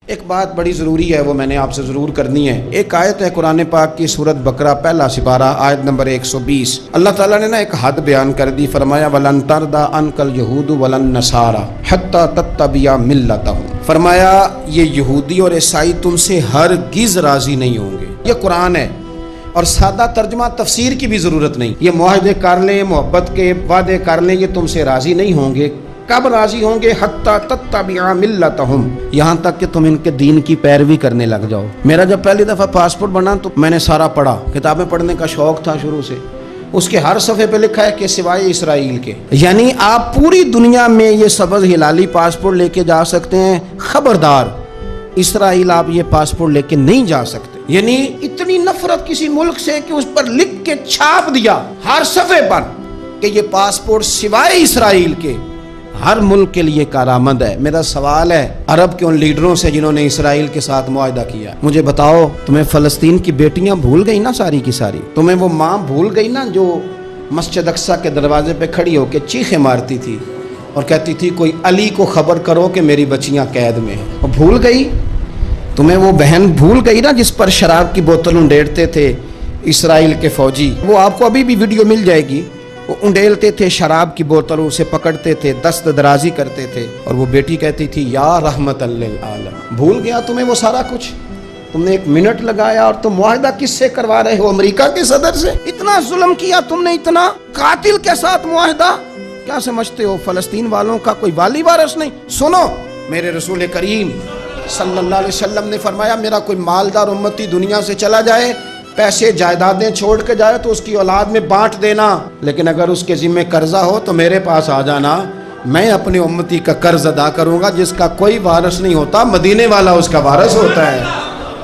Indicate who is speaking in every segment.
Speaker 1: ایک بات بڑی ضروری ہے، وہ میں نے آپ سے ضرور کرنی ہے۔ ایک آیت ہے قرآن پاک کی سورۃ بقرہ پہلا سپارہ آیت نمبر 120۔ اللہ تعالیٰ نے ایک حد بیان کر دی، فرمایا وَلَن تَرْضَىٰ عَنْكَ الْيَهُودُ وَلَا النَّصَارَىٰ حَتَّىٰ تَتَّبِعَ مِلَّتَهُمْ۔ فرمایا یہ یہودی اور عیسائی تم سے ہرگز راضی نہیں ہوں گے۔ یہ قرآن ہے اور سادہ ترجمہ تفسیر کی بھی ضرورت نہیں۔ یہ معاہدے کر لیں، محبت کے وعدے کر لیں، یہ تم سے راضی نہیں ہوں گے۔ کب راضی ہوں گے؟ حتیٰ تتبع ملتہم، یہاں تک کہ تم ان کے دین کی پیروی کرنے لگ جاؤ۔ میرا جب پہلی دفعہ پاسپورٹ بنا تو میں نے سارا پڑھا، کتابیں پڑھنے کا شوق تھا شروع سے۔ اس کے ہر صفحے پہ لکھا ہے کہ سوائے اسرائیل کے، یعنی آپ پوری دنیا میں یہ سبز ہلالی پاسپورٹ لے کے جا سکتے ہیں، خبردار اسرائیل آپ یہ پاسپورٹ لے کے نہیں جا سکتے۔ یعنی اتنی نفرت کسی ملک سے کہ اس پر لکھ کے چھاپ دیا ہر صفحے پر کہ یہ پاسپورٹ سوائے اسرائیل کے ہر ملک کے لیے کارآمد ہے۔ میرا سوال ہے عرب کے ان لیڈروں سے جنہوں نے اسرائیل کے ساتھ معاہدہ کیا، مجھے بتاؤ تمہیں فلسطین کی بیٹیاں بھول گئی نا ساری کی ساری؟ تمہیں وہ ماں بھول گئی نا جو مسجد اقصیٰ کے دروازے پہ کھڑی ہو کے چیخیں مارتی تھی اور کہتی تھی کوئی علی کو خبر کرو کہ میری بچیاں قید میں ہیں؟ وہ بھول گئی؟ تمہیں وہ بہن بھول گئی نا جس پر شراب کی بوتل انڈیڑتے تھے اسرائیل کے فوجی؟ وہ آپ کو ابھی بھی ویڈیو مل جائے گی۔ وہ انڈیلتے تھے شراب کی بوتل، اسے پکڑتے تھے، دست درازی کرتے تھے، اور وہ بیٹی کہتی تھی یا رحمت للعالم۔ بھول گیا تمہیں وہ سارا کچھ؟ تم نے 1 منٹ لگایا اور تم معاہدہ کس سے کروا رہے ہو؟ امریکہ کے صدر سے؟ اتنا ظلم کیا تم نے، اتنا قاتل کے ساتھ معاہدہ؟ کیا سمجھتے ہو فلسطین والوں کا کوئی والی وارث نہیں؟ سنو، میرے رسول کریم صلی اللہ علیہ وسلم نے فرمایا میرا کوئی مالدار امتی دنیا سے چلا جائے، پیسے جائیدادیں چھوڑ کے جائے تو اس کی اولاد میں بانٹ دینا، لیکن اگر اس کے ذمہ قرضہ ہو تو میرے پاس آ جانا، میں اپنے امتی کا قرض ادا کروں گا۔ جس کا کوئی وارث نہیں ہوتا مدینے والا اس کا وارث ہوتا ہے،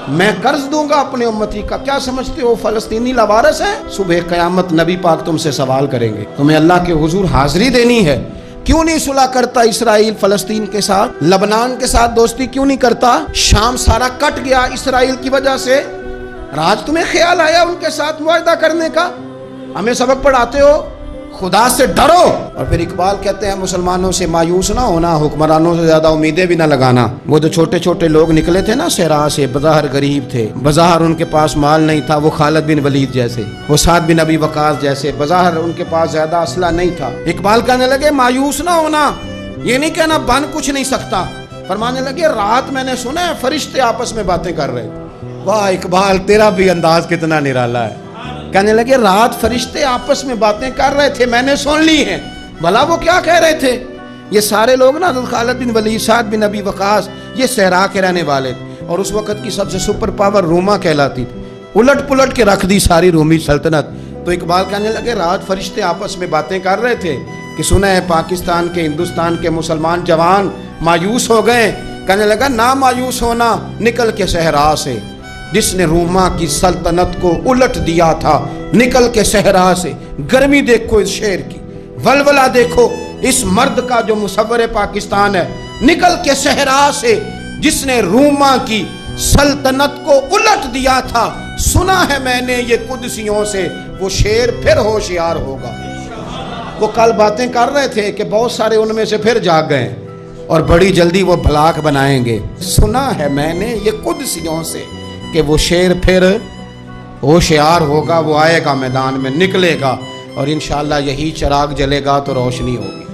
Speaker 1: میں قرض دوں گا اپنے امتی کا۔ کیا سمجھتے ہو فلسطینی لاوارث ہے؟ صبح قیامت نبی پاک تم سے سوال کریں گے، تمہیں اللہ کے حضور حاضری دینی ہے۔ کیوں نہیں صلح کرتا اسرائیل فلسطین کے ساتھ؟ لبنان کے ساتھ دوستی کیوں نہیں کرتا؟ شام سارا کٹ گیا اسرائیل کی وجہ سے، آج تمہیں خیال آیا ان کے ساتھ معاہدہ کرنے کا؟ ہمیں سبق پڑھاتے ہو خدا سے ڈرو۔ اور پھر اقبال کہتے ہیں مسلمانوں سے مایوس نہ ہونا، حکمرانوں سے زیادہ امیدیں بھی نہ لگانا۔ وہ جو چھوٹے چھوٹے لوگ نکلے تھے نا صحرا سے، بظاہر غریب تھے، بظاہر ان کے پاس مال نہیں تھا، وہ خالد بن ولید جیسے، وہ سعد بن ابی وقاص جیسے، بظاہر ان کے پاس زیادہ اسلحہ نہیں تھا۔ اقبال کہنے لگے مایوس نہ ہونا، یہ نہیں کہنا بن کچھ نہیں سکتا، فرمانے لگے رات میں نے سنا ہے فرشتے آپس میں باتیں کر رہے تھے۔ واہ اقبال تیرا بھی انداز کتنا نرالا ہے۔ کہنے لگے رات فرشتے آپس میں باتیں کر رہے تھے، میں نے سن لی ہیں۔ بھلا وہ کیا کہہ رہے تھے؟ یہ سارے لوگ نا خالد بن ولید، سعد بن ابی وقاص، یہ صحرا کے رہنے والے تھے، اور اس وقت کی سب سے سپر پاور روما کہلاتی تھی۔ الٹ پلٹ کے رکھ دی ساری رومی سلطنت۔ تو اقبال کہنے لگے رات فرشتے آپس میں باتیں کر رہے تھے کہ سنا ہے پاکستان کے، ہندوستان کے مسلمان جوان مایوس ہو گئے۔ کہنے لگا نہ مایوس ہونا، نکل کے صحرا سے، جس نے روما کی سلطنت کو الٹ دیا تھا، نکل کے صحرا سے۔ گرمی دیکھو اس شعر کی، ولولہ دیکھو اس مرد کا جو مصور پاکستان ہے، نکل کے صحرا سے جس نے روما کی سلطنت کو الٹ دیا تھا، سنا ہے میں نے یہ قدسیوں سے، وہ شعر پھر ہوشیار ہوگا۔ وہ کل باتیں کر رہے تھے کہ بہت سارے ان میں سے پھر جاگ گئے اور بڑی جلدی وہ بلاک بنائیں گے۔ سنا ہے میں نے یہ قدسیوں سے کہ وہ شعر پھر ہوشیار ہوگا، وہ آئے گا میدان میں، نکلے گا، اور انشاءاللہ یہی چراغ جلے گا تو روشنی ہوگی۔